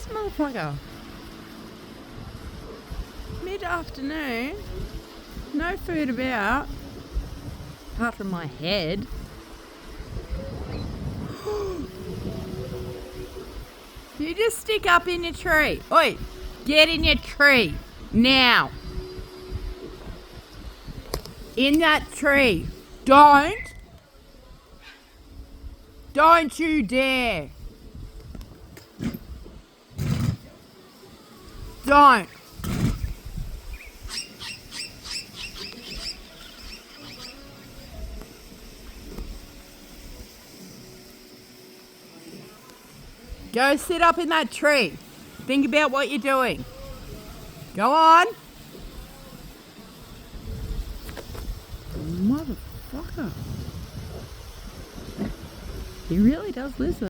this motherfucker? Mid-afternoon. No food about. Apart from my head. You just stick up in your tree. Oi, get in your tree. Now. In that tree. Don't you dare. Don't. Go sit up in that tree. Think about what you're doing. Go on. Motherfucker. He really does listen.